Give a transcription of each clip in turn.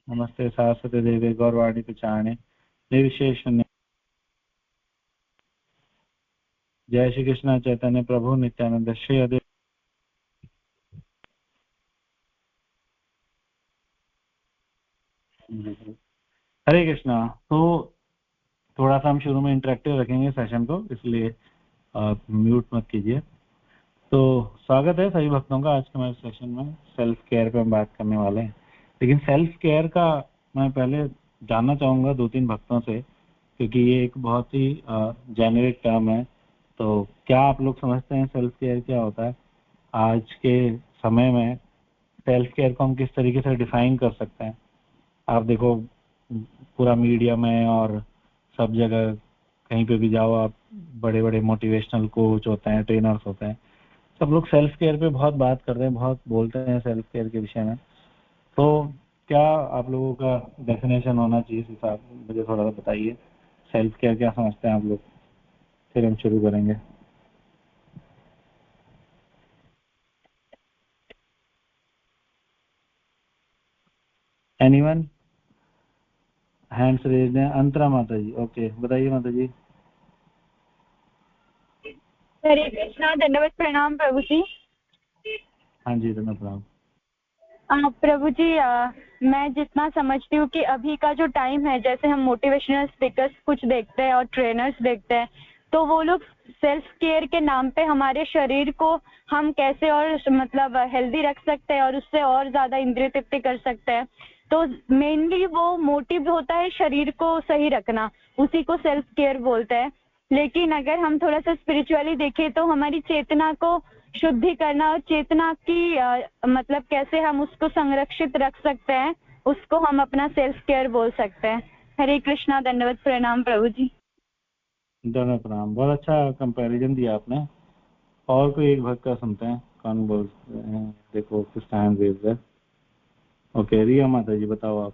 नमस्ते सरस्वती देवी गौरवाणी प्रचारिणे निर्विशेष शून्य। जय श्री कृष्ण चैतन्य प्रभु नित्यानंद श्री अद्वैत। हरे कृष्णा। तो थोड़ा सा हम शुरू में इंटरेक्टिव रखेंगे सेशन को, इसलिए म्यूट मत कीजिए। तो स्वागत है सभी भक्तों का आज के हमारे सेशन में। सेल्फ केयर पे हम बात करने वाले हैं, लेकिन सेल्फ केयर का मैं पहले जानना चाहूंगा 2-3 भक्तों से, क्योंकि ये एक बहुत ही जेनेरिक टर्म है। तो क्या आप लोग समझते हैं सेल्फ केयर क्या होता है? आज के समय में सेल्फ केयर को हम किस तरीके से डिफाइन कर सकते हैं? आप देखो पूरा मीडिया में और सब जगह कहीं पे भी जाओ आप, बड़े बड़े मोटिवेशनल कोच होते हैं, ट्रेनर्स होते हैं, सब लोग सेल्फ केयर पे बहुत बात करते हैं, बहुत बोलते हैं सेल्फ केयर के विषय में। तो क्या आप लोगों का डेफिनेशन होना चाहिए इस हिसाब से? मुझे थोड़ा सा बताइए, सेल्फ केयर क्या समझते हैं आप लोग, फिर हम शुरू करेंगे। एनीवन? हैंड्स रेज्ड हैं। अंतरा माता जी, ओके, बताइए माता जी। हरे कृष्णा, दंडवत प्रणाम प्रभु जी। हाँ जी, धन्यवाद। प्रभु जी, मैं जितना समझती हूँ कि अभी का जो टाइम है, जैसे हम मोटिवेशनल स्पीकर्स कुछ देखते हैं और ट्रेनर्स देखते हैं, तो वो लोग सेल्फ केयर के नाम पे हमारे शरीर को हम कैसे और मतलब हेल्दी रख सकते हैं और उससे और ज्यादा इंद्रिय तृप्ति कर सकते हैं। तो मेनली वो मोटिव होता है शरीर को सही रखना, उसी को सेल्फ केयर बोलते हैं। लेकिन अगर हम थोड़ा सा स्पिरिचुअली देखें तो हमारी चेतना को शुद्धि करना और चेतना की मतलब कैसे हम उसको संरक्षित रख सकते हैं, उसको हम अपना सेल्फ केयर बोल सकते हैं। हरे कृष्णा, दंडवत प्रणाम प्रभु जी। धन्यवाद प्रणाम। बहुत अच्छा कंपैरिजन दिया आपने। और कोई एक भक्त का सुनते हैं, कौन बोल रहे हैं? देखो किस टाइम वेव है। ओके, रिया माता जी बताओ आप।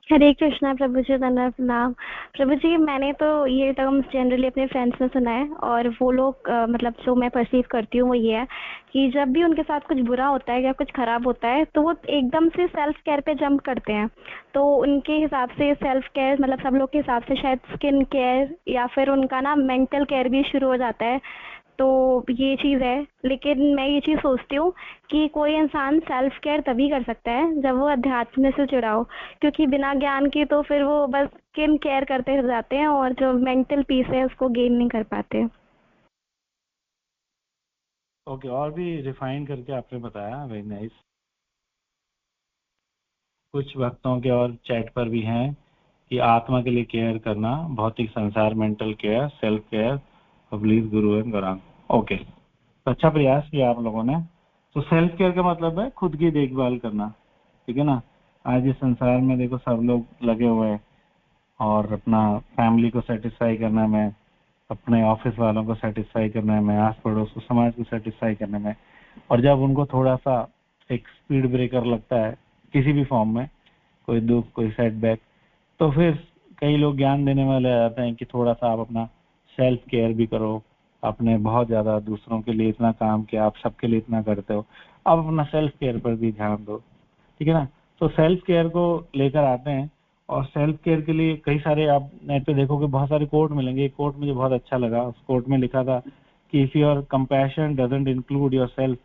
हरे कृष्णा प्रभु जी, धन्यवाद प्रणाम प्रभु जी। मैंने तो ये टर्म जनरली अपने फ्रेंड्स में सुना है, और वो लोग मतलब जो मैं परसीव करती हूँ वो ये है कि जब भी उनके साथ कुछ बुरा होता है या कुछ खराब होता है तो वो एकदम से सेल्फ केयर पे जंप करते हैं। तो उनके हिसाब से सेल्फ केयर मतलब सब लोग के हिसाब से शायद स्किन केयर या फिर उनका ना मेंटल केयर भी शुरू हो जाता है। तो ये चीज़ है, लेकिन मैं ये चीज़ सोचती हूँ कि कोई इंसान सेल्फ केयर तभी कर सकता है जब वो अध्यात्म से जुड़ा हो, क्योंकि बिना ज्ञान के तो फिर वो बस स्किन केयर करते रह जाते हैं और जो मेंटल पीस है उसको गेन नहीं कर पाते। ओके, और भी रिफाइन करके आपने बताया, वेरी नाइस। कुछ भक्तों के और चैट पर भी हैं कि आत्मा के लिए केयर करना, भौतिक संसार, mental care, self care, please Guru and Gaurang. Okay, तो अच्छा प्रयास किया आप लोगों ने। तो सेल्फ केयर का मतलब है खुद की देखभाल करना, ठीक है ना। आज इस संसार में देखो सब लोग लगे हुए हैं, और अपना फैमिली को सेटिस्फाई करने में, अपने ऑफिस वालों को सेटिस्फाई करने में, आस पड़ोस को, समाज को सेटिस्फाई करने में, और जब उनको थोड़ा सा एक स्पीड ब्रेकर लगता है किसी भी फॉर्म में, कोई दुख, कोई सेटबैक, तो फिर कई लोग ज्ञान देने वाले आ जाते हैं कि थोड़ा सा आप अपना सेल्फ केयर भी करो। आपने बहुत ज्यादा दूसरों के लिए इतना काम किया, आप सबके लिए इतना करते हो, आप अपना सेल्फ केयर पर भी ध्यान दो, ठीक है ना। तो सेल्फ केयर को लेकर आते हैं, और सेल्फ केयर के लिए कई सारे, आप नेट पे देखोगे बहुत सारे कोट मिलेंगे। एक कोट मुझे बहुत अच्छा लगा, उस कोट में लिखा था कि if your compassion doesn't include your self,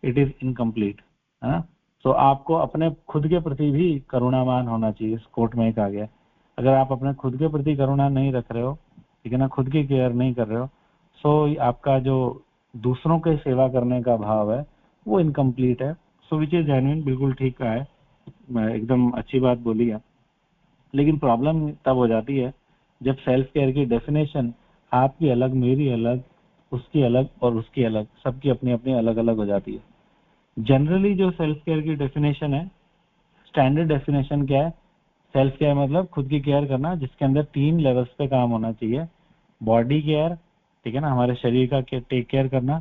it is incomplete, है ना। तो आपको अपने खुद के प्रति भी करुणावान होना चाहिए, इस कोट में एक आ गया। अगर आप अपने खुद के प्रति करुणा नहीं रख रहे हो, ठीक है ना, खुद की केयर नहीं कर रहे हो, सो आपका जो दूसरों के सेवा करने का भाव है वो इनकम्प्लीट है। सो विच इज जेन्युइन, बिल्कुल ठीक कहा है, एकदम अच्छी बात बोली है। लेकिन प्रॉब्लम तब हो जाती है जब सेल्फ केयर की डेफिनेशन आपकी अलग, मेरी अलग, उसकी अलग और उसकी अलग, सबकी अपनी अपनी अलग अलग हो जाती है। जनरली जो सेल्फ केयर की डेफिनेशन है, स्टैंडर्ड डेफिनेशन क्या है? सेल्फ केयर मतलब खुद की केयर करना, जिसके अंदर 3 लेवल्स पे काम होना चाहिए। बॉडी केयर, ठीक है ना, हमारे शरीर का टेक केयर करना,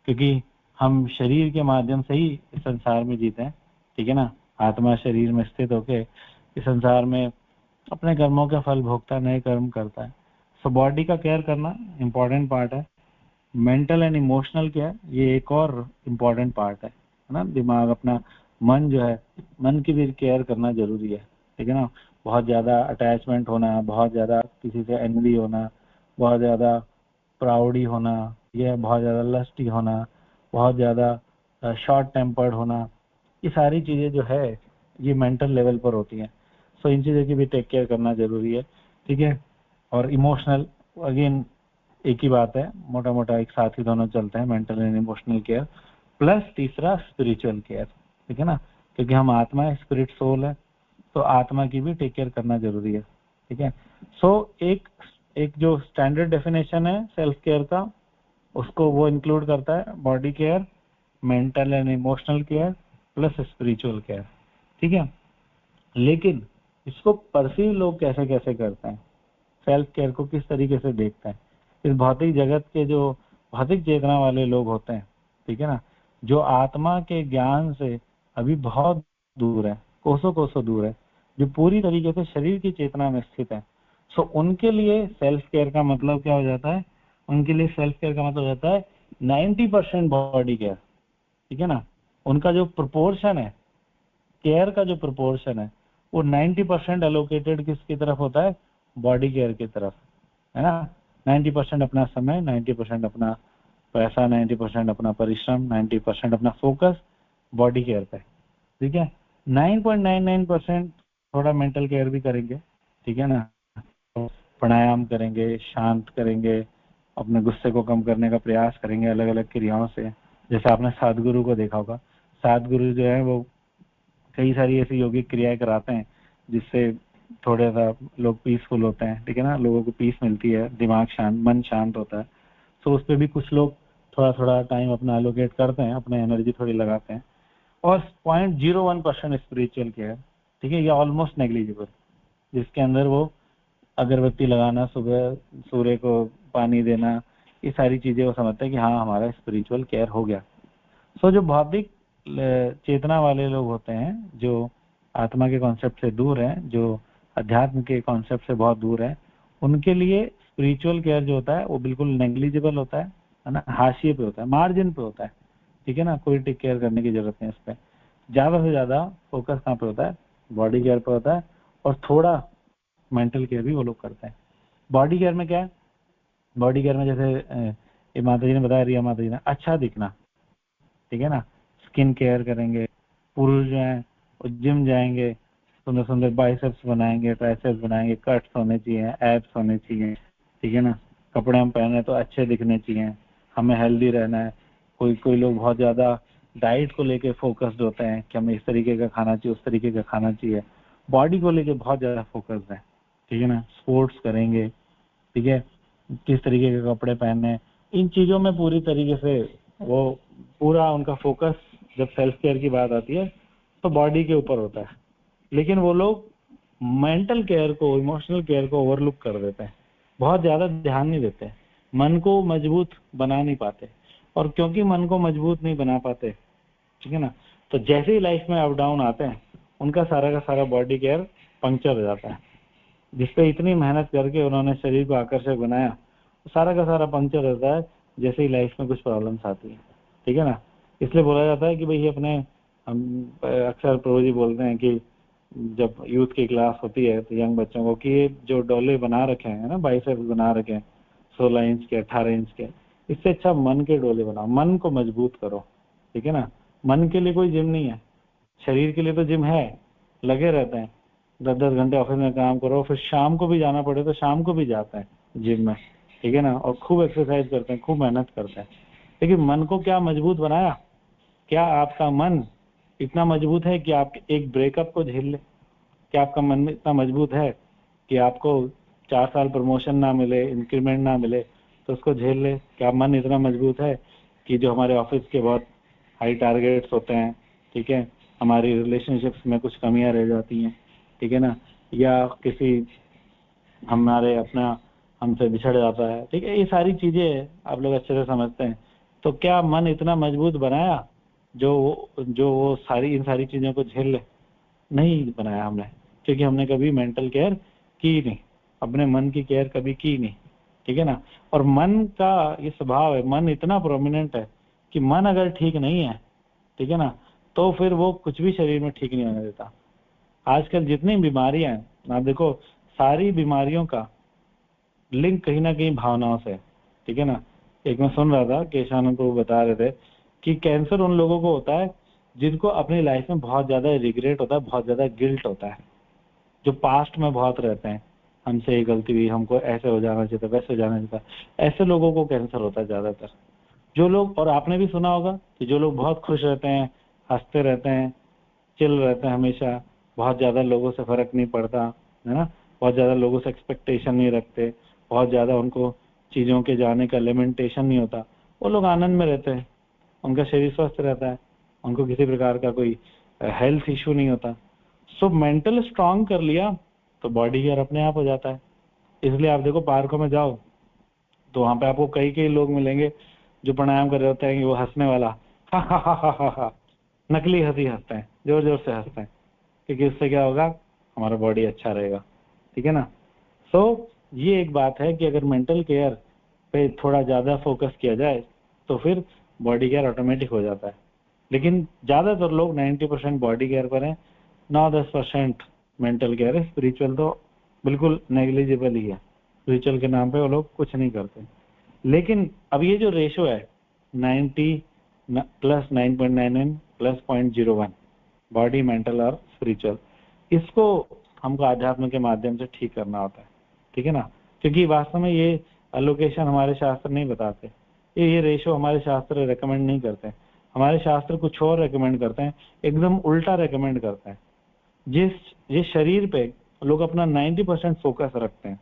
क्योंकि हम शरीर के माध्यम से ही इस संसार में जीते हैं, ठीक है ना। आत्मा शरीर में स्थित होके इस संसार में अपने कर्मों का फल भोगता, नए कर्म करता है। सो बॉडी का केयर करना इम्पोर्टेंट पार्ट है। मेंटल एंड इमोशनल केयर, ये एक और इम्पोर्टेंट पार्ट है ना। दिमाग, अपना मन जो है, मन की भी केयर करना जरूरी है, ठीक है ना। बहुत ज्यादा अटैचमेंट होना, बहुत ज्यादा किसी से एनवी होना, बहुत ज्यादा प्राउडी होना, ये बहुत ज्यादा लस्टी होना, बहुत ज्यादा शॉर्ट टेम्पर्ड होना, ये सारी चीजें जो है ये मेंटल लेवल पर होती हैं। सो इन चीजों की भी टेक केयर करना जरूरी है, ठीक है। और इमोशनल, अगेन एक ही बात है, मोटा मोटा एक साथ ही दोनों चलते हैं, mental and emotional care plus तीसरा स्पिरिचुअल केयर, ठीक है ना। क्योंकि हम आत्मा है, स्पिरिट सोल है, तो आत्मा की भी टेक केयर करना जरूरी है, ठीक है। सो एक जो स्टैंडर्ड डेफिनेशन है सेल्फ केयर का, उसको वो इंक्लूड करता है body care, mental and emotional care plus spiritual care, ठीक है। लेकिन इसको परसीव लोग कैसे कैसे करते हैं, सेल्फ केयर को किस तरीके से देखते हैं, इस भौतिक जगत के जो भौतिक चेतना वाले लोग होते हैं, ठीक है ना, जो आत्मा के ज्ञान से अभी बहुत दूर है, कोसों कोसों दूर है, जो पूरी तरीके से शरीर की चेतना में स्थित है। सो उनके लिए सेल्फ केयर का मतलब क्या हो जाता है, उनके लिए सेल्फ केयर का मतलब हो जाता है 90% बॉडी केयर, ठीक है ना। उनका जो प्रोपोर्शन है, केयर का जो प्रोपोर्शन है, वो 90% एलोकेटेड किसकी तरफ होता है, बॉडी केयर की तरफ, है ना। 90% अपना समय, 90% अपना पैसा, 90% अपना परिश्रम, 90% अपना फोकस बॉडी केयर पे, ठीक है। 9.99% थोड़ा मेंटल केयर भी करेंगे, ठीक है ना, प्राणायाम करेंगे, शांत करेंगे, अपने गुस्से को कम करने का प्रयास करेंगे अलग अलग क्रियाओं से। जैसे आपने सदगुरु को देखा होगा, सदगुरु जो है वो कई सारी ऐसी योगिक क्रियाएं कराते हैं जिससे थोड़ा सा लोग पीसफुल होते हैं, ठीक है ना, लोगों को पीस मिलती है, दिमाग शांत, मन शांत होता है। तो उस पर भी कुछ लोग थोड़ा थोड़ा टाइम अपना एलोकेट करते हैं, अपने एनर्जी थोड़ी लगाते हैं। और 0.01% स्पिरिचुअल केयर, ठीक है, ये ऑलमोस्ट नेग्लिजिबल, जिसके अंदर वो अगरबत्ती लगाना, सुबह सूर्य को पानी देना, ये सारी चीजें वो समझते हैं कि हाँ हमारा स्पिरिचुअल केयर हो गया। सो जो भौतिक चेतना वाले लोग होते हैं, जो आत्मा के कॉन्सेप्ट से दूर हैं, जो अध्यात्म के कॉन्सेप्ट से बहुत दूर है, उनके लिए स्पिरिचुअल केयर जो होता है वो बिल्कुल नेग्लिजिबल होता है ना, हाशिए पे होता है, मार्जिन पे होता है, ठीक है ना। कोई टेक केयर करने की जरूरत नहीं है इस पे। ज्यादा से ज्यादा फोकस कहाँ पे होता है, बॉडी केयर पे होता है, और थोड़ा मेंटल केयर भी वो लोग करते हैं। बॉडी केयर में क्या है, बॉडी केयर में जैसे ये माता जी ने बताया, रिया माता जी ने, अच्छा दिखना, ठीक है ना, स्किन केयर करेंगे। पुरुष जो है वो जिम जाएंगे, सुंदर सुंदर बाइसेप्स बनाएंगे, ट्राइसेप्स बनाएंगे, कट्स होने चाहिए, एब्स होने चाहिए, ठीक है ना। कपड़े हम पहने तो अच्छे दिखने चाहिए, हमें हेल्दी रहना है। कोई कोई लोग बहुत ज्यादा डाइट को लेके फोकस्ड होते हैं कि हमें इस तरीके का खाना चाहिए, उस तरीके का खाना चाहिए, बॉडी को लेके बहुत ज्यादा फोकस्ड है, ठीक है ना। स्पोर्ट्स करेंगे, ठीक है, किस तरीके के कपड़े पहनने, इन चीजों में पूरी तरीके से वो पूरा उनका फोकस, जब सेल्फ केयर की बात आती है तो बॉडी के ऊपर होता है। लेकिन वो लोग मेंटल केयर को, इमोशनल केयर को ओवरलुक कर देते हैं, बहुत ज्यादा ध्यान नहीं देते, मन को मजबूत बना नहीं पाते। और क्योंकि मन को मजबूत नहीं बना पाते, ठीक है ना, तो जैसे ही लाइफ में अप डाउन आते हैं उनका सारा का सारा बॉडी केयर पंक्चर हो जाता है। जिसपे इतनी मेहनत करके उन्होंने शरीर को आकर्षक बनाया, सारा का सारा पंक्चर होता है जैसे ही लाइफ में कुछ प्रॉब्लम्स आती है, ठीक है ना। इसलिए बोला जाता है कि भाई अपने, हम अक्सर प्रभु जी बोलते हैं कि जब यूथ की क्लास होती है तो यंग बच्चों को कि ये जो डोले बना रखे हैं ना, बाइसेप्स बना रखे हैं 16 इंच के, 18 इंच के, इससे अच्छा मन के डोले बनाओ, मन को मजबूत करो, ठीक है ना। मन के लिए कोई जिम नहीं है, शरीर के लिए तो जिम है, लगे रहते हैं 10-10 घंटे ऑफिस में काम करो, फिर शाम को भी जाना पड़े तो शाम को भी जाते हैं जिम में, ठीक है ना, और खूब एक्सरसाइज करते हैं, खूब मेहनत करते हैं। लेकिन मन को क्या मजबूत बनाया, क्या आपका मन इतना मजबूत है कि आप एक ब्रेकअप को झेल ले? क्या आपका मन इतना मजबूत है कि आपको 4 साल प्रमोशन ना मिले, इंक्रीमेंट ना मिले तो उसको झेल ले? क्या मन इतना मजबूत है कि जो हमारे ऑफिस के बहुत हाई टारगेट्स होते हैं, ठीक है, हमारी रिलेशनशिप्स में कुछ कमियां रह जाती हैं, ठीक है ना, या किसी हमारे अपना हमसे बिछड़ जाता है, ठीक है, ये सारी चीजें आप लोग अच्छे से समझते हैं। तो क्या मन इतना मजबूत बनाया जो वो सारी इन सारी चीजों को झेल ले? नहीं बनाया हमने, क्योंकि हमने कभी मेंटल केयर की नहीं, अपने मन की केयर कभी की नहीं, ठीक है ना। और मन का ये स्वभाव है, मन इतना प्रोमिनेंट है कि मन अगर ठीक नहीं है, ठीक है ना, तो फिर वो कुछ भी शरीर में ठीक नहीं होने देता। आजकल जितनी बीमारियां हैं, आप देखो सारी बीमारियों का लिंक कहीं ना कहीं भावनाओं से, ठीक है ना। एक मैं सुन रहा था केशानंद को बता रहे थे कि कैंसर उन लोगों को होता है जिनको अपनी लाइफ में बहुत ज्यादा रिग्रेट होता है, बहुत ज्यादा गिल्ट होता है, जो पास्ट में बहुत रहते हैं, हमसे ये गलती हुई, हमको ऐसे हो जाना चाहिए था, वैसे हो जाना चाहिए था, ऐसे लोगों को कैंसर होता है ज्यादातर। जो लोग, और आपने भी सुना होगा कि जो लोग बहुत खुश रहते हैं, हंसते रहते हैं, चिल रहते हैं हमेशा, बहुत ज्यादा लोगों से फर्क नहीं पड़ता, है ना, बहुत ज्यादा लोगों से एक्सपेक्टेशन नहीं रखते, बहुत ज्यादा उनको चीजों के जाने का लिमिटेशन नहीं होता, वो लोग आनंद में रहते हैं, उनका शरीर स्वस्थ रहता है, उनको किसी प्रकार का कोई हेल्थ इश्यू नहीं होता। सो मेंटल स्ट्रांग कर लिया तो बॉडी केयर अपने आप हो जाता है। इसलिए आप देखो पार्कों में जाओ तो वहां पे आपको कई कई लोग मिलेंगे जो प्राणायाम कर रहे होते हैं, वो हंसने वाला हा हा हा हा हा हा, नकली हंसी हंसते हैं, जोर जोर से हंसते हैं, क्योंकि उससे क्या होगा, हमारा बॉडी अच्छा रहेगा, ठीक है ना। सो ये एक बात है कि अगर मेंटल केयर पे थोड़ा ज्यादा फोकस किया जाए तो फिर बॉडी केयर ऑटोमेटिक हो जाता है। लेकिन ज्यादातर लोग 90% बॉडी केयर पर हैं, 9-10% मेंटल केयर है। स्पिरिचुअल तो बिल्कुल नेग्लिजिबल ही है, स्पिरिचुअल के नाम पे वो लोग कुछ नहीं करते। लेकिन अब ये जो रेशो है 90 + 9.99 + 0.01 बॉडी, मेंटल और स्पिरिचुअल, इसको हमको आध्यात्म के माध्यम से ठीक करना होता है, ठीक है ना। क्योंकि वास्तव में ये एलोकेशन हमारे शास्त्र नहीं बताते, ये रेशो हमारे शास्त्र रेकमेंड नहीं करते। हमारे शास्त्र कुछ और रेकमेंड करते हैं, एकदम उल्टा रेकमेंड करते हैं। जिस शरीर पे लोग अपना 90% फोकस रखते हैं,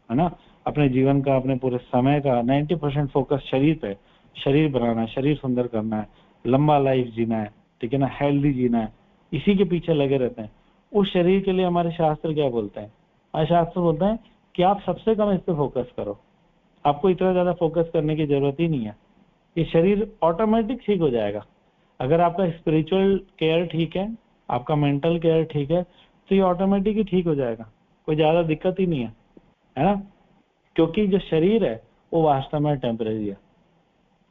है ना, अपने जीवन का, अपने पूरे समय का 90% फोकस शरीर पे, शरीर बनाना है, शरीर सुंदर करना है, लंबा लाइफ जीना है, ठीक है ना, हेल्दी जीना है, इसी के पीछे लगे रहते हैं। उस शरीर के लिए हमारे शास्त्र क्या बोलते हैं, हमारे शास्त्र बोलते हैं कि आप सबसे कम इस पे फोकस करो, आपको इतना ज्यादा फोकस करने की जरूरत ही नहीं है, ये शरीर ऑटोमेटिक ठीक हो जाएगा। अगर आपका स्पिरिचुअल केयर ठीक है, आपका मेंटल केयर ठीक है, तो ये ऑटोमेटिक ही ठीक हो जाएगा, कोई ज्यादा दिक्कत ही नहीं है ना। क्योंकि जो शरीर है वो वास्तव में टेम्परेरी है,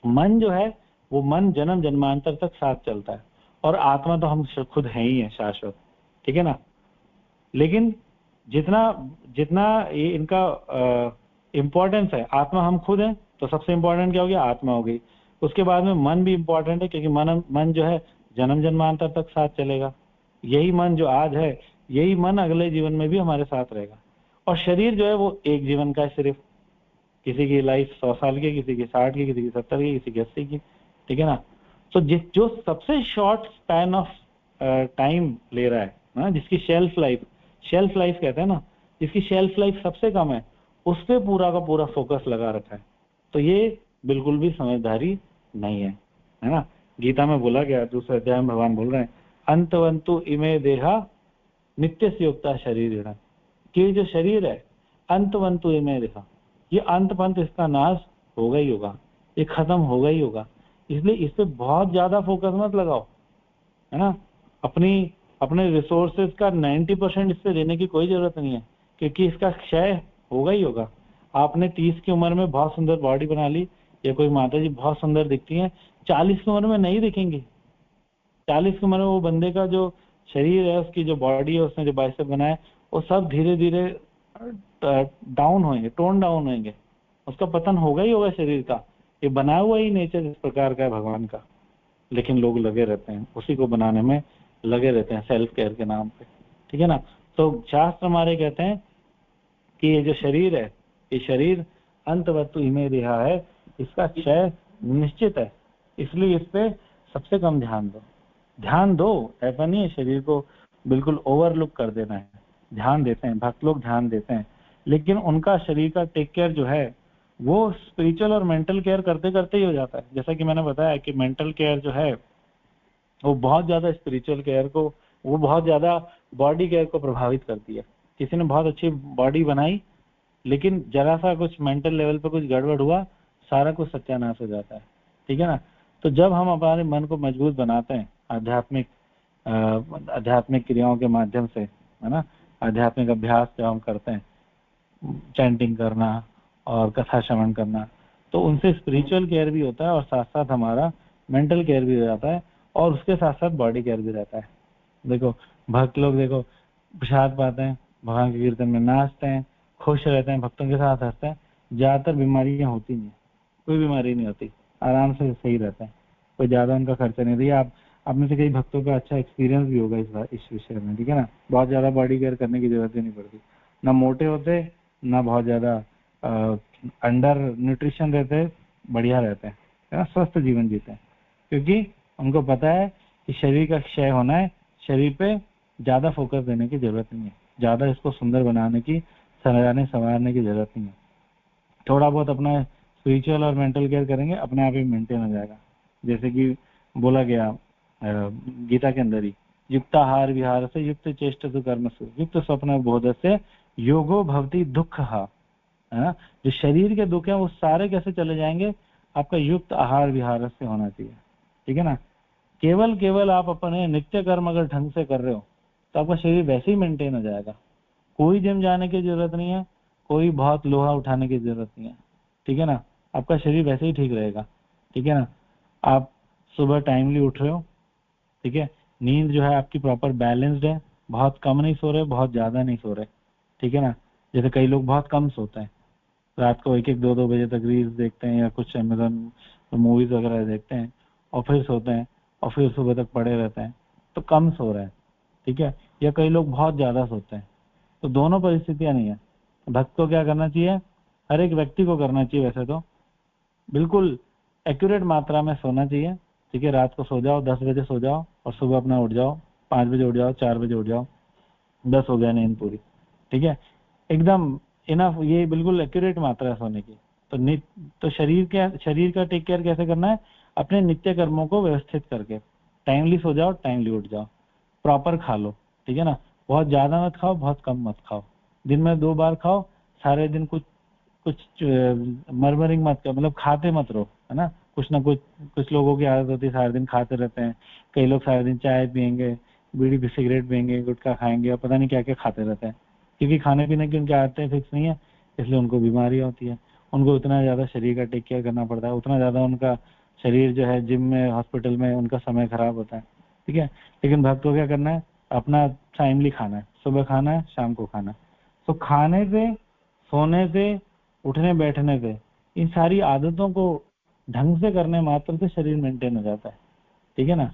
मन जो है वो मन जन्म जन्मांतर तक साथ चलता है, और आत्मा तो हम खुद है ही है, शाश्वत, ठीक है ना। लेकिन जितना जितना ये इनका इम्पोर्टेंस है, आत्मा हम खुद हैं, तो सबसे इम्पोर्टेंट क्या हो गया, आत्मा हो गई। उसके बाद में मन भी इम्पोर्टेंट है, क्योंकि मन जो है जन्म जन्मांतर तक साथ चलेगा। यही मन जो आज है, यही मन अगले जीवन में भी हमारे साथ रहेगा। और शरीर जो है वो एक जीवन का है सिर्फ, किसी की लाइफ 100 साल की, किसी की 60 की, किसी की 70 की, किसी की 80 की, ठीक है ना। तो जो सबसे शॉर्ट स्पैन ऑफ टाइम ले रहा है ना, जिसकी शेल्फ लाइफ कहते हैं ना, जिसकी शेल्फ लाइफ सबसे कम है, उस पे पूरा का पूरा फोकस लगा रखा है, तो ये बिल्कुल भी समझदारी नहीं है ना। गीता में बोला गया, दूसरे अध्याय में भगवान बोल रहे हैं, अंतवंतु इमे देहा नित्य से युक्ता शरीर, कि जो शरीर है अंतवंतु इमे देहा, ये अंत पंत इसका नाश होगा ही होगा, ये खत्म होगा ही होगा। इसलिए इस पे बहुत ज्यादा फोकस मत लगाओ, है ना। अपने रिसोर्सेज का 90% इससे देने की कोई जरूरत नहीं है, क्योंकि इसका क्षय होगा ही होगा। आपने 30 की उम्र में बहुत सुंदर बॉडी बना ली, या कोई माता जी बहुत सुंदर दिखती हैं, 40 की उम्र में नहीं दिखेंगी। 40 की उम्र में वो बंदे का जो शरीर है, उसकी जो बॉडी है, उसने जो बाइसेप बनाया, वो सब धीरे धीरे डाउन होंगे, टोन डाउन होंगे, उसका पतन होगा ही होगा शरीर का। ये बना हुआ ही नेचर इस प्रकार का है भगवान का, लेकिन लोग लगे रहते हैं, उसी को बनाने में लगे रहते हैं सेल्फ केयर के नाम पे, ठीक है ना। तो शास्त्र हमारे कहते हैं कि ये जो शरीर है, ये शरीर अंतवस्तु इमे देहा है, इसका क्षय निश्चित है, इसलिए इस पे सबसे कम ध्यान दो। ऐसा नहीं है शरीर को बिल्कुल ओवरलुक कर देना है, ध्यान देते हैं, भक्त लोग ध्यान देते हैं, लेकिन उनका शरीर का टेक केयर जो है वो स्पिरिचुअल और मेंटल केयर करते करते ही हो जाता है। जैसा कि मैंने बताया कि मेंटल केयर जो है वो बहुत ज्यादा स्पिरिचुअल केयर को, वो बहुत ज्यादा बॉडी केयर को प्रभावित करती है। किसी ने बहुत अच्छी बॉडी बनाई, लेकिन जरा सा कुछ मेंटल लेवल पे कुछ गड़बड़ हुआ, सारा कुछ सत्यानाश हो जाता है, ठीक है ना। तो जब हम हमारे मन को मजबूत बनाते हैं आध्यात्मिक क्रियाओं के माध्यम से, है ना, आध्यात्मिक अभ्यास जब हम करते हैं, चैंटिंग करना और कथा श्रवण करना, तो उनसे स्पिरिचुअल केयर भी होता है और साथ साथ हमारा मेंटल केयर भी हो जाता है, और उसके साथ साथ बॉडी केयर भी रहता है। देखो भक्त लोग देखो प्रसाद पाते हैं, भगवान के कीर्तन में नाचते हैं, खुश रहते हैं, भक्तों के साथ हंसते हैं, ज्यादातर बीमारियां होती नहीं, कोई बीमारी नहीं होती, आराम से सही रहते हैं, कोई ज्यादा उनका खर्चा नहीं दिया। आप में से कई भक्तों का अच्छा एक्सपीरियंस भी होगा इस विषय में, ठीक है ना। बहुत ज्यादा बॉडी केयर करने की जरूरत ही नहीं पड़ती, ना मोटे होते ना बहुत ज्यादा अंडर न्यूट्रिशन रहते, बढ़िया रहते हैं, है ना, स्वस्थ जीवन जीते हैं, क्योंकि उनको पता है कि शरीर का क्षय होना है, शरीर पे ज्यादा फोकस देने की जरूरत नहीं है, ज्यादा इसको सुंदर बनाने की, सजाने संवारने की जरूरत नहीं है। थोड़ा बहुत अपना स्पिरिचुअल और मेंटल केयर करेंगे, अपने आप ही मेंटेन हो जाएगा। जैसे कि बोला गया गीता के अंदर ही, युक्ताहार विहार से युक्त चेष्ट कर्म से युक्त स्वप्न बोध से योगो भवति दुख, है ना। जो शरीर के दुख है वो सारे कैसे चले जाएंगे, आपका युक्त आहार विहार से होना चाहिए, ठीक है ना। केवल आप अपने नित्य कर्म अगर ढंग से कर रहे हो तो आपका शरीर वैसे ही मेंटेन हो जाएगा। कोई जिम जाने की जरूरत नहीं है, कोई बहुत लोहा उठाने की जरूरत नहीं है, ठीक है ना। आपका शरीर वैसे ही ठीक रहेगा, ठीक है ना। आप सुबह टाइमली उठ रहे हो, ठीक है, नींद जो है आपकी प्रॉपर बैलेंस्ड है, बहुत कम नहीं सो रहे, बहुत ज्यादा नहीं सो रहे, ठीक है ना। जैसे कई लोग बहुत कम सोते हैं, रात को 1-1, 2-2 बजे तक रील्स देखते हैं या कुछ अमेज़न मूवीज वगैरह देखते हैं और फिर सोते हैं और फिर सुबह तक पड़े रहते हैं, तो कम सो रहे हैं, ठीक है। या कई लोग बहुत ज्यादा सोते हैं, तो दोनों परिस्थितियां नहीं है। भक्त को क्या करना चाहिए, हर एक व्यक्ति को करना चाहिए वैसे तो बिल्कुल एक्यूरेट मात्रा में सोना चाहिए, ठीक है। रात को सो जाओ, 10 बजे सो जाओ और सुबह अपना उठ जाओ, 5 बजे उठ जाओ, 4 बजे उठ जाओ, 10 हो गया नींद पूरी, ठीक है, एकदम इनफ। ये बिल्कुल एक्यूरेट मात्रा है सोने की। तो शरीर का टेक केयर कैसे करना है, अपने नित्य कर्मों को व्यवस्थित करके टाइमली सो जाओ, टाइमली उठ जाओ, प्रॉपर खा लो, ठीक है ना। बहुत ज्यादा मत खाओ, बहुत कम मत खाओ, दिन में 2 बार खाओ, सारे दिन कुछ मरमरिंग मत करो, मतलब खाते मत रहो, है ना। कुछ ना कुछ लोगों की आदत होती है सारे दिन खाते रहते हैं। कई लोग सारे दिन चाय पियेंगे, बीड़ी सिगरेट पियेंगे, गुटखा खाएंगे और पता नहीं क्या क्या खाते रहते हैं, क्योंकि खाने पीने की उनकी आदतें फिक्स नहीं है, इसलिए उनको बीमारी होती है। उनको उतना ज्यादा शरीर का टेक केयर करना पड़ता है, उतना ज्यादा उनका शरीर जो है जिम में, हॉस्पिटल में उनका समय खराब होता है, ठीक है। लेकिन भक्त को क्या करना है, अपना टाइमली खाना है, सुबह खाना है, शाम को खाना है। तो खाने से, सोने से, उठने बैठने से, इन सारी आदतों को ढंग से करने मात्र से शरीर मेंटेन हो जाता है, ठीक है ना।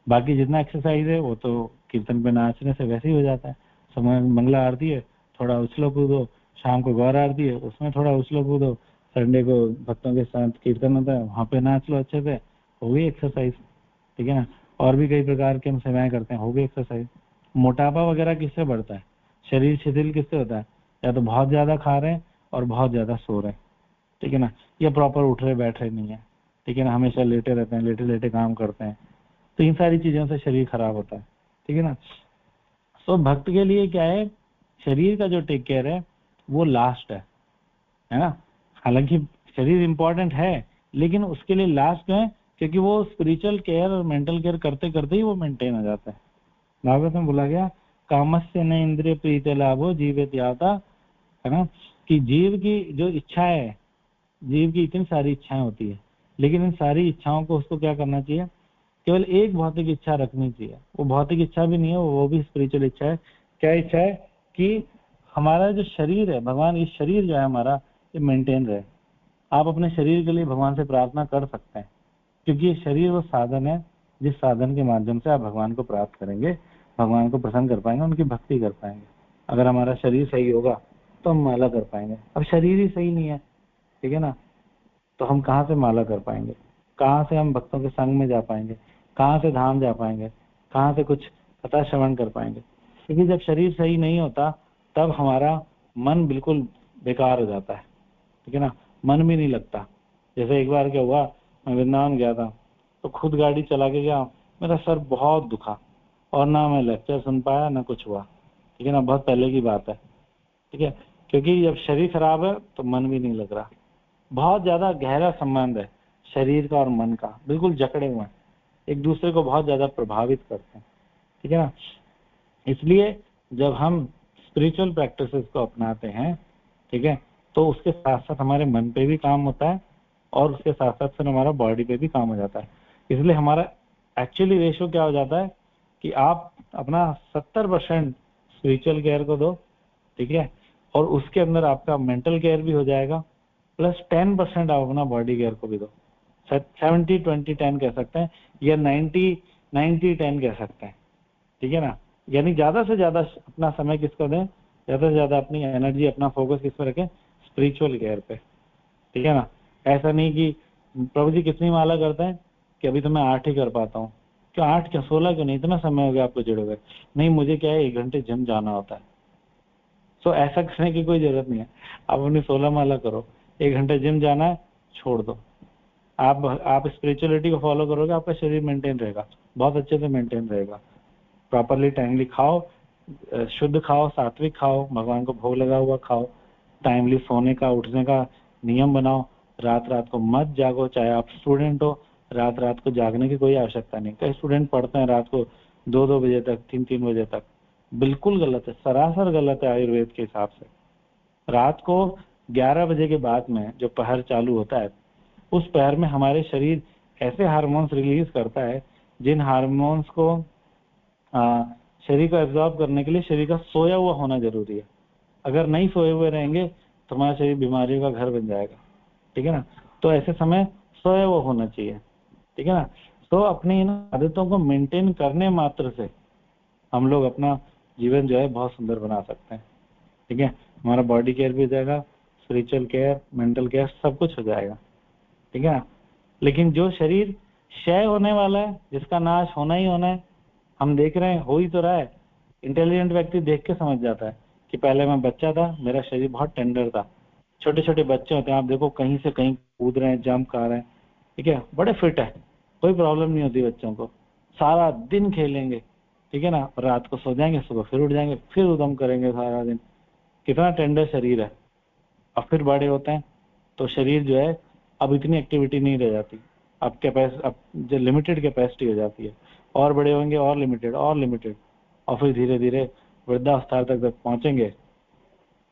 बाकी जितना एक्सरसाइज है वो तो कीर्तन पे नाचने से वैसे ही हो जाता है। समय मंगला आरती है, थोड़ा उछलो कूदो, शाम को गौर आरती है, उसमें थोड़ा उछलो कूदो, संडे को भक्तों के साथ कीर्तन होता है, वहां पे नाच लो अच्छे से, हो गई एक्सरसाइज, ठीक है ना। और भी कई प्रकार के हम सेवाएं करते हैं, हो गई एक्सरसाइज। मोटापा वगैरह किससे बढ़ता है, शरीर शिथिल किससे होता है, या तो बहुत ज्यादा खा रहे हैं और बहुत ज्यादा सो रहे हैं, ठीक है ना, या प्रॉपर उठ रहे बैठ रहे नहीं है, ठीक है ना, हमेशा लेटे रहते हैं, लेटे लेटे काम करते हैं, तो इन सारी चीजों से शरीर खराब होता है, ठीक है ना। तो भक्त के लिए क्या है, शरीर का जो टेक केयर है वो लास्ट है ना। हालांकि शरीर इंपॉर्टेंट है, लेकिन उसके लिए लास्ट है, क्योंकि वो स्पिरिचुअल केयर और मेंटल केयर करते करते ही वो मेंटेन हो जाता है। भागवत में बोला गया, कामस्य न इंद्रिय प्रीति लाभो जीवित याता, है ना, कि जीव की जो इच्छा है, जीव की इतनी सारी इच्छाएं होती है, लेकिन इन सारी इच्छाओं को उसको क्या करना चाहिए, केवल एक भौतिक इच्छा रखनी चाहिए। वो भौतिक इच्छा भी नहीं है, वो भी स्पिरिचुअल इच्छा है। क्या इच्छा है कि हमारा जो शरीर है, भगवान ये शरीर जो है हमारा, ये मेंटेन रहे। आप अपने शरीर के लिए भगवान से प्रार्थना कर सकते हैं, क्योंकि ये शरीर वो साधन है जिस साधन के माध्यम से आप भगवान को प्राप्त करेंगे, भगवान को प्रसन्न कर पाएंगे, उनकी भक्ति कर पाएंगे। अगर हमारा शरीर सही होगा तो हम माला कर पाएंगे। अब शरीर ही सही नहीं है, ठीक है ना, तो हम कहाँ से माला कर पाएंगे, कहाँ से हम भक्तों के संग में जा पाएंगे, कहाँ से धाम जा पाएंगे, कहाँ से कुछ कथा श्रवण कर पाएंगे। क्योंकि जब शरीर सही नहीं होता तब हमारा मन बिल्कुल बेकार हो जाता है, ठीक है ना, मन भी नहीं लगता। जैसे एक बार क्या हुआ, मैं वृंदावन गया था, तो खुद गाड़ी चला के गया, मेरा सर बहुत दुखा और ना मैं लेक्चर सुन पाया ना कुछ हुआ, ठीक है ना, बहुत पहले की बात है, ठीक है। क्योंकि जब शरीर खराब है तो मन भी नहीं लग रहा। बहुत ज्यादा गहरा संबंध है शरीर का और मन का, बिल्कुल जकड़े हुए हैं, एक दूसरे को बहुत ज्यादा प्रभावित करते हैं, ठीक है ना। इसलिए जब हम स्पिरिचुअल प्रैक्टिसेस को अपनाते हैं, ठीक है, तो उसके साथ साथ हमारे मन पे भी काम होता है और उसके साथ साथ फिर हमारा बॉडी पे भी काम हो जाता है। इसलिए हमारा एक्चुअली रेशो क्या हो जाता है कि आप अपना 70% स्पिरिचुअल केयर को दो, ठीक है, और उसके अंदर आपका मेंटल केयर भी हो जाएगा, प्लस 10% आप अपना बॉडी केयर को भी दो। 70-20-10 कह सकते हैं, या 90-90-10 कह सकते हैं, ठीक है ना। यानी ज्यादा से ज्यादा अपना समय किसको दें, ज्यादा से ज्यादा अपनी एनर्जी, अपना फोकस किस पर रखें, स्पिरिचुअल केयर पे, ठीक है ना। ऐसा नहीं कि प्रभु जी कितनी माला करते हैं कि अभी तो मैं 8 ही कर पाता हूँ, क्यों 8 क्या 16 क्यों नहीं, इतना समय हो गया आपको जुड़े हुए। नहीं, मुझे क्या है 1 घंटे जिम जाना होता है। सो ऐसा करने की कोई जरूरत नहीं है, आप अपनी 16 माला करो, 1 घंटे जिम जाना है छोड़ दो। आप स्पिरिचुअलिटी को फॉलो करोगे, आपका शरीर मेंटेन रहेगा, बहुत अच्छे से मेंटेन रहेगा। प्रॉपरली टाइमली खाओ, शुद्ध खाओ, सात्विक खाओ, भगवान को भोग लगा हुआ खाओ, टाइमली सोने का उठने का नियम बनाओ, रात रात को मत जागो। चाहे आप स्टूडेंट हो, रात रात को जागने की कोई आवश्यकता नहीं। कई स्टूडेंट पढ़ते हैं रात को 2-2 बजे तक, 3-3 बजे तक, बिल्कुल गलत है, सरासर गलत है आयुर्वेद के हिसाब से। रात को 11 बजे के बाद में जो पहर चालू होता है, उस पहर में हमारे शरीर ऐसे हार्मोन्स रिलीज करता है जिन हार्मोन्स को शरीर को एब्जॉर्ब करने के लिए शरीर का सोया हुआ होना जरूरी है। अगर नहीं सोए हुए रहेंगे तो हमारा शरीर बीमारियों का घर बन जाएगा, ठीक है ना। तो ऐसे समय सोया हुआ होना चाहिए, ठीक है ना। तो अपनी इन आदतों को मेंटेन करने मात्र से हम लोग अपना जीवन जो है बहुत सुंदर बना सकते हैं, ठीक है। हमारा बॉडी केयर भी हो जाएगा, स्पिरिचुअल केयर, मेंटल केयर, सब कुछ हो जाएगा, ठीक है ना। लेकिन जो शरीर क्षय होने वाला है, जिसका नाश होना ही होना है, हम देख रहे हैं, हो ही तो रहा है। इंटेलिजेंट व्यक्ति देख के समझ जाता है कि पहले मैं बच्चा था, मेरा शरीर बहुत टेंडर था। छोटे छोटे बच्चे होते हैं, आप देखो कहीं से कहीं कूद रहे हैं, जंप कर रहे हैं, ठीक है, बड़े फिट है, कोई प्रॉब्लम नहीं होती बच्चों को, सारा दिन खेलेंगे, ठीक है ना, रात को सो जाएंगे, सुबह फिर उठ जाएंगे, फिर उद्यम करेंगे सारा दिन। कितना टेंडर शरीर है। अब फिर बड़े होते हैं तो शरीर जो है अब इतनी एक्टिविटी नहीं रह जाती, अब जो लिमिटेड कैपेसिटी हो जाती है, और बड़े होंगे और लिमिटेड और लिमिटेड, और फिर धीरे धीरे वृद्धावस्था तक जब पहुंचेंगे,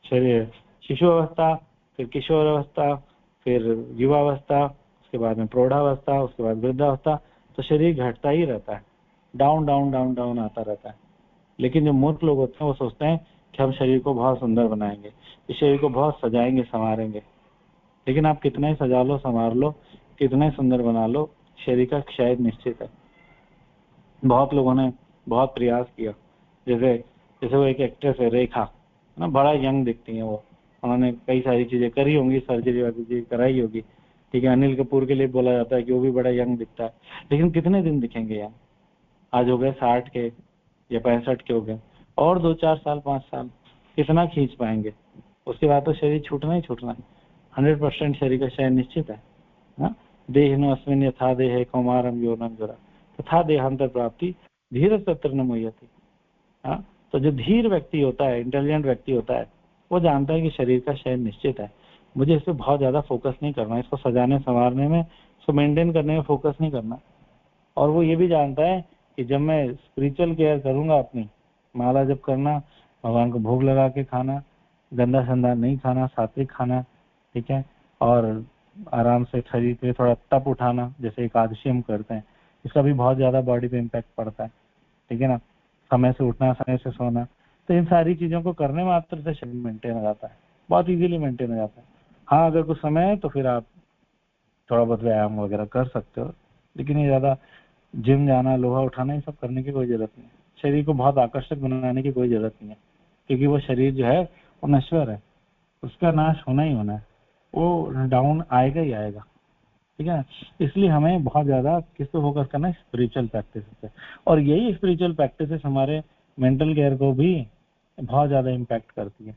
शरीर शिशु अवस्था, फिर किशोर अवस्था, फिर युवावस्था, उसके बाद में प्रौढ़ावस्था, उसके बाद वृद्धावस्था, तो शरीर घटता ही रहता है, डाउन डाउन डाउन डाउन आता रहता है। लेकिन जो मूर्ख लोग होते हैं वो सोचते हैं कि हम शरीर को बहुत सुंदर बनाएंगे, इस शरीर को बहुत सजाएंगे संवारेंगे। लेकिन आप कितना ही सजा लो, संवार लो, कितना ही सुंदर बना लो, शरीर का क्षय निश्चित है। बहुत लोगों ने बहुत प्रयास किया, जैसे वो एक एक्ट्रेस है रेखा ना, बड़ा यंग दिखती है वो, उन्होंने कई सारी चीजें करी होंगी, सर्जरी वगैरह कराई होगी, ठीक है। अनिल कपूर के लिए बोला जाता है कि वो भी बड़ा यंग दिखता है, लेकिन कितने दिन दिखेंगे यंग? आज हो गए 60 के या 65 के हो गए, और 2-4 साल 5 साल कितना खींच पाएंगे? उसके बाद तो शरीर छूटना ही छूटना है, 100% शरीर का क्षय निश्चित है ना। देहिनो अस्मिन् यथा देहे कौमारम यौवनम जरा तथा देहांतर प्राप्ति धीर सत्र न मुह्यति। हाँ, तो जो धीर व्यक्ति होता है, इंटेलिजेंट व्यक्ति होता है, वो जानता है कि शरीर का क्षय निश्चित है, मुझे इस पर बहुत ज्यादा फोकस नहीं करना, इसको सजाने संवारने में, इसको मेंटेन करने में फोकस नहीं करना। और वो ये भी जानता है कि जब मैं स्पिरिचुअल केयर करूंगा, अपनी माला जब करना, भगवान को भोग लगा के खाना, गंदा संदा नहीं खाना, सात्विक खाना, ठीक है, और आराम से शरीर पे थोड़ा तप उठाना, जैसे एकादशी हम करते हैं, इसका भी बहुत ज्यादा बॉडी पे इम्पैक्ट पड़ता है, ठीक है ना। समय से उठना, समय से सोना, तो इन सारी चीजों को करने मात्र से शरीर मेंटेन हो जाता है, बहुत इजीली मेंटेन हो जाता है। हाँ, अगर कुछ समय है तो फिर आप थोड़ा बहुत व्यायाम वगैरह कर सकते हो, लेकिन ये ज्यादा जिम जाना, लोहा उठाना, ये सब करने की कोई जरूरत नहीं है। शरीर को बहुत आकर्षक बनाने की कोई जरूरत नहीं है, क्योंकि वो शरीर जो है वो नश्वर है, उसका नाश होना ही होना है, वो डाउन आएगा ही आएगा, ठीक है। इसलिए हमें बहुत ज्यादा किस पे फोकस करना है, स्पिरिचुअल प्रैक्टिस पे। और यही स्पिरिचुअल प्रैक्टिस हमारे मेंटल केयर को भी बहुत ज्यादा इम्पैक्ट करती है।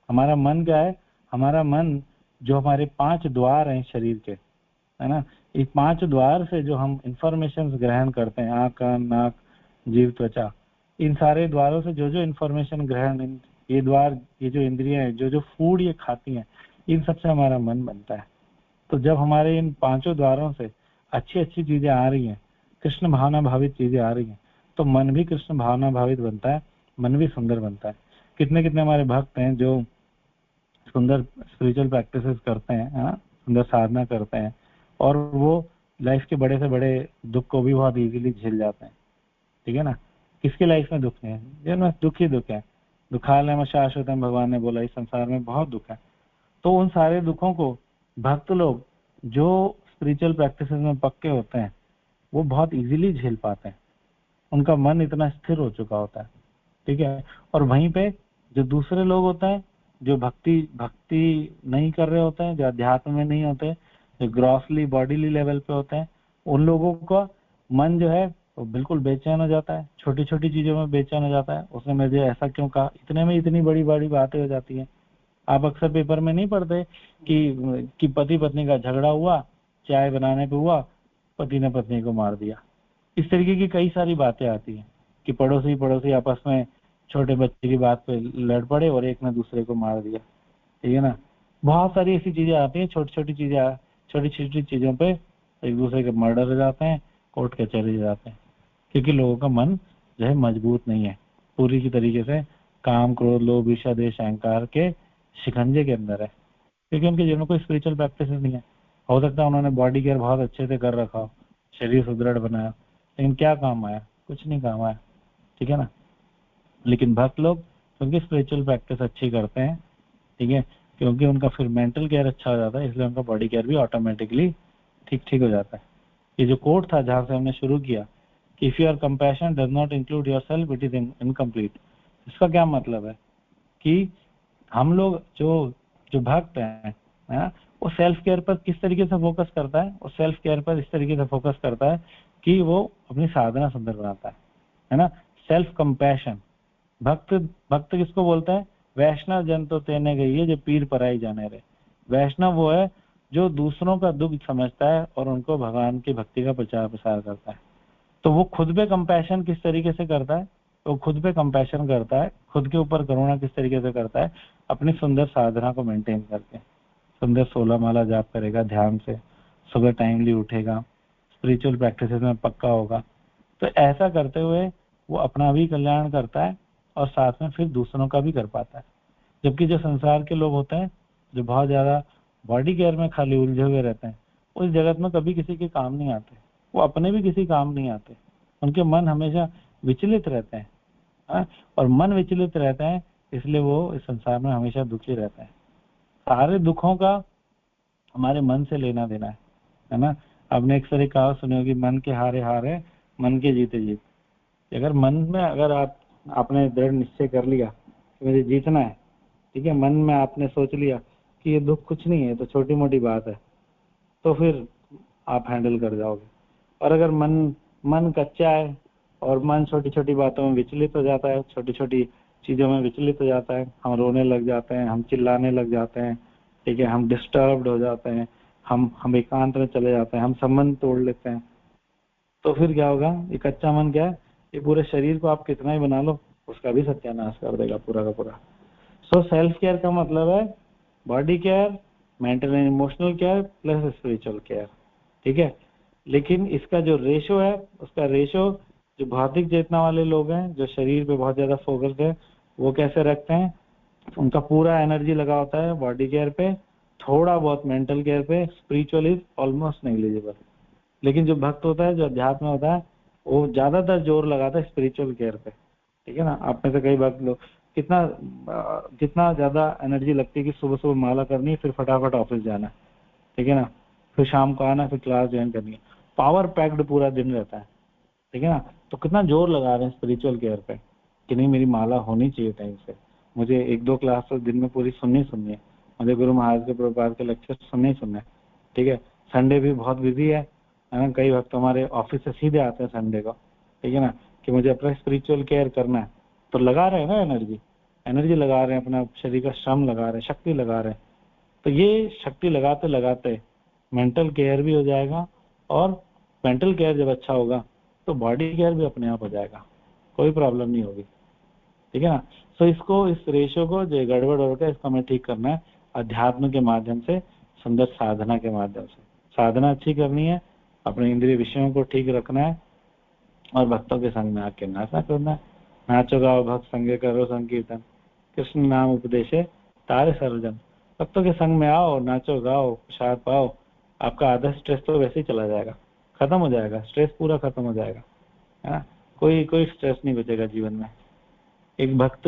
हमारा मन क्या है, हमारा मन जो हमारे 5 द्वार हैं शरीर के, है ना, इस 5 द्वार से जो हम इंफॉर्मेशन ग्रहण करते हैं, आंख, कान, नाक, जीव, त्वचा, इन सारे द्वारों से जो जो इंफॉर्मेशन ग्रहण, ये द्वार, ये जो इंद्रियां हैं, जो जो फूड ये खाती हैं, इन सबसे हमारा मन बनता है। तो जब हमारे इन 5 द्वारों से अच्छी अच्छी चीजें आ रही हैं, कृष्ण भावना भावित चीजें आ रही हैं, तो मन भी कृष्ण भावना भावित बनता है, मन भी सुंदर बनता है। कितने कितने हमारे भक्त हैं जो सुंदर स्पिरिचुअल प्रैक्टिसेस करते हैं, है ना, सुंदर साधना करते हैं, और वो लाइफ के बड़े से बड़े दुख को भी बहुत इजीली झेल जाते हैं, ठीक है ना। किसकी लाइफ में दुख नहीं है? जिनमें दुख ही दुख है। दुखालय में शाश्वतम, भगवान ने बोला इस संसार में बहुत दुख है। तो उन सारे दुखों को भक्त लोग जो स्पिरिचुअल प्रैक्टिसेस में पक्के होते हैं वो बहुत इजीली झेल पाते हैं, उनका मन इतना स्थिर हो चुका होता है, ठीक है। और वहीं पे जो दूसरे लोग होते हैं जो भक्ति नहीं कर रहे होते हैं, जो अध्यात्म में नहीं होते, जो ग्रॉसली बॉडीली लेवल पे होते हैं, उन लोगों का मन जो है वो बिल्कुल बेचैन हो जाता है, छोटी छोटी चीजों में बेचैन हो जाता है। उसने मुझे ऐसा क्यों कहा, इतने में इतनी बड़ी बड़ी बातें हो जाती हैं। आप अक्सर पेपर में नहीं पढ़ते कि पति पत्नी का झगड़ा हुआ, चाय बनाने पे हुआ, पति ने पत्नी को मार दिया। इस तरीके की कई सारी बातें आती हैं कि पड़ोसी आपस में छोटे बच्चे की बात पे लड़ पड़े और एक ने दूसरे को मार दिया, ठीक है ना। बहुत सारी ऐसी चीजें आती हैं, छोटी छोटी चीजों पे एक दूसरे के मर्डर हो जाते हैं, कोर्ट कचहरी जाते हैं, क्योंकि लोगों का मन जो है मजबूत नहीं है, पूरी की तरीके से काम क्रोध लोभ ईर्ष्या द्वेष अहंकार के शिकंजे के अंदर है, क्योंकि उनके जीवन में कोई स्पिरिचुअल प्रैक्टिस नहीं है। हो सकता है उन्होंने बॉडी केयर बहुत अच्छे से कर रखा हो, शरीर सुदृढ़ बनाया, लेकिन क्या काम आया? कुछ नहीं काम आया, ठीक है ना। लेकिन भक्त लोग क्योंकि स्पिरिचुअल प्रैक्टिस अच्छी करते हैं, ठीक है, क्योंकि उनका फिर मेंटल केयर अच्छा हो जाता है, इसलिए उनका बॉडी केयर भी ऑटोमेटिकली ठीक हो जाता है। ये जो कोट था जहां से हमने शुरू किया कि if your compassion does not include yourself it is incomplete, इसका क्या मतलब है कि हम लोग जो भक्त हैं ना, वो सेल्फ केयर पर किस तरीके से फोकस करता है, वो सेल्फ केयर पर इस तरीके से फोकस करता है कि वो अपनी साधना सुंदर बनाता है ना। सेल्फ कंपैशन, भक्त किसको बोलता है? वैष्णव जन तो तेने गई है जो पीर पराई जाने रहे। वैष्णव वो है जो दूसरों का दुख समझता है और उनको भगवान की भक्ति का प्रचार प्रसार करता है। तो वो खुद पे कंपैशन किस तरीके से करता है? वो खुद पे कंपैशन करता है, खुद के ऊपर करुणा किस तरीके से करता है? अपनी सुंदर साधना को मेंटेन करके सुंदर 16 माला जाप करेगा, ध्यान से सुबह टाइमली उठेगा, स्पिरिचुअल प्रैक्टिसेस में पक्का होगा। तो ऐसा करते हुए वो अपना भी कल्याण करता है और साथ में फिर दूसरों का भी कर पाता है। जबकि जो संसार के लोग होते हैं जो बहुत ज्यादा बॉडी केयर में खाली उलझे हुए रहते हैं, उस जगत में कभी किसी के काम नहीं आते, वो अपने भी किसी काम नहीं आते, उनके मन हमेशा विचलित रहते हैं। और मन विचलित रहते हैं इसलिए वो इस संसार में हमेशा दुखी रहते हैं। सारे दुखों का हमारे मन से लेना देना है ना। आपने एक सारी कहावत सुनी होगी, मन के हारे हारे मन के जीते जीत। अगर मन में अगर आपने दृढ़ निश्चय कर लिया कि मुझे जीतना है, ठीक है, मन में आपने सोच लिया कि ये दुख कुछ नहीं है, तो छोटी मोटी बात है, तो फिर आप हैंडल कर जाओगे। और अगर मन कच्चा है और मन छोटी छोटी बातों में विचलित हो जाता है, छोटी छोटी चीजों में विचलित हो जाता है, हम रोने लग जाते हैं, हम चिल्लाने लग जाते हैं, ठीक है, हम डिस्टर्ब्ड हो जाते हैं, हम एकांत में चले जाते हैं, हम संबंध तोड़ लेते हैं, तो फिर क्या होगा? ये कच्चा मन क्या है? ये पूरे शरीर को आप कितना ही बना लो उसका भी सत्यानाश कर देगा पूरा का पूरा। सो सेल्फ केयर का मतलब है body care, mental and emotional care plus spiritual care, ठीक है। लेकिन इसका जो रेशो है, उसका रेशो जो भौतिक चेतना वाले लोग हैं, जो शरीर पे बहुत ज्यादा फोकस है, वो कैसे रखते हैं? उनका पूरा एनर्जी लगा होता है बॉडी केयर पे, थोड़ा बहुत मेंटल केयर पे, स्पिरिचुअल इज ऑलमोस्ट नेग्लिजिबल। लेकिन जो भक्त होता है, जो अध्यात्म होता है, वो ज्यादातर जोर लगाता है स्पिरिचुअल केयर पे, ठीक है ना। आप में से कई भक्त लोग कितना ज्यादा एनर्जी लगती है कि सुबह सुबह माला करनी है, फिर फटाफट ऑफिस जाना है, ठीक है ना, फिर शाम को आना, फिर क्लास ज्वाइन करनी है, पावर पैक्ड पूरा दिन रहता है, ठीक है ना। तो कितना जोर लगा रहे हैं स्पिरिचुअल केयर पे कि नहीं मेरी माला होनी चाहिए टाइम से, मुझे 1-2 क्लास तो दिन में पूरी सुननी है, मुझे गुरु महाराज के प्रभुपाद के लेक्चर सुनने, ठीक है। संडे भी बहुत बिजी है ना, कई वक्त हमारे ऑफिस से सीधे आते हैं संडे को, ठीक है ना, कि मुझे अपना स्पिरिचुअल केयर करना है, तो लगा रहे हैं ना एनर्जी लगा रहे हैं, अपना शरीर का श्रम लगा रहे हैं, शक्ति लगा रहे हैं। तो ये शक्ति लगाते लगाते मेंटल केयर भी हो जाएगा, और मेंटल केयर जब अच्छा होगा तो बॉडी केयर भी अपने आप हो जाएगा, कोई प्रॉब्लम नहीं होगी, ठीक है ना। सो इस रेशो को जो गड़बड़ हो रहा है इसको हमें ठीक करना है अध्यात्म के माध्यम से, सुंदर साधना के माध्यम से। साधना अच्छी करनी है, अपने इंद्रिय विषयों को ठीक रखना है, और भक्तों के संग में आके नाचना करना है। नाचो गाओ भक्त संगे करो संकीर्तन, कृष्ण नाम उपदेशे तारे सर्वजन। भक्तों के संग में आओ, नाचो गाओ, प्रसाद पाओ, आपका आधा स्ट्रेस तो वैसे ही चला जाएगा, खत्म हो जाएगा, स्ट्रेस पूरा खत्म हो जाएगा, है ना। कोई स्ट्रेस नहीं बचेगा जीवन में। एक भक्त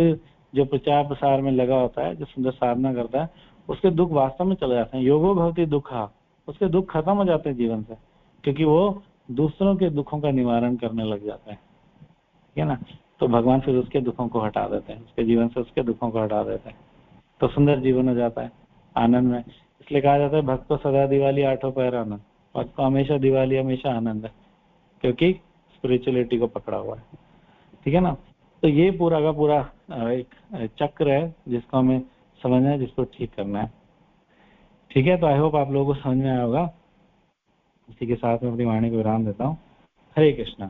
जो प्रचार प्रसार में लगा होता है, जो सुंदर साधना करता है, उसके दुख वास्तव में चले जाते हैं। योगो भवति दुखा, उसके दुख खत्म हो जाते हैं जीवन से, क्योंकि वो दूसरों के दुखों का निवारण करने लग जाता है, ठीक है ना। तो भगवान फिर उसके दुखों को हटा देते हैं, उसके जीवन से उसके दुखों को हटा देते हैं, तो सुंदर जीवन हो जाता है आनंद में। इसलिए कहा जाता है भक्त को सदा दिवाली आठों पहर आनंद, भक्त को हमेशा दिवाली हमेशा आनंद है, क्योंकि स्पिरिचुअलिटी को पकड़ा हुआ है, ठीक है ना। तो ये पूरा का पूरा एक चक्र है जिसको हमें समझना है, जिसको ठीक करना है, ठीक है। तो आई होप आप लोगों को समझ में आया होगा। इसी के साथ में अपनी वाणी को विराम देता हूँ। हरे कृष्णा।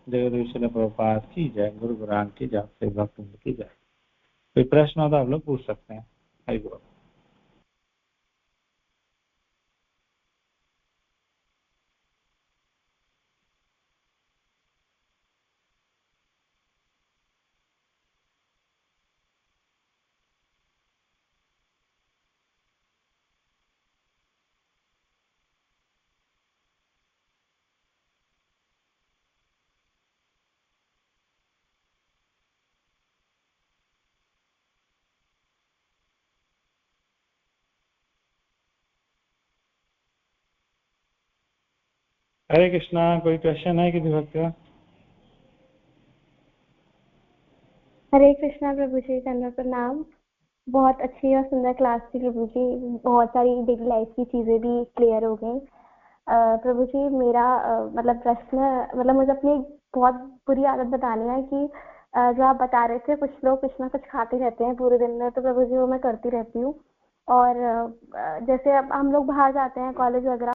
जगदीश प्रभुपाद की जय, गुरु गुरान की जय, से भक्त की जय। कोई प्रश्न हो तो आप लोग पूछ सकते हैं। हरि बोल। हरे कृष्णा। कोई क्वेश्चन है किसी भक्त का? हरे कृष्णा प्रभु जी, चंद्र प्रणाम। बहुत अच्छी और सुंदर क्लास थी प्रभु जी, बहुत सारी डेली लाइफ की चीजें भी क्लियर हो गई। प्रभु जी मेरा मतलब प्रश्न, मतलब मुझे अपनी बहुत बुरी आदत बतानी है कि जो आप बता रहे थे, कुछ लोग कुछ ना कुछ खाते रहते हैं पूरे दिन में, तो प्रभु जी वो मैं करती रहती हूँ। और जैसे अब हम लोग बाहर जाते हैं कॉलेज वगैरह,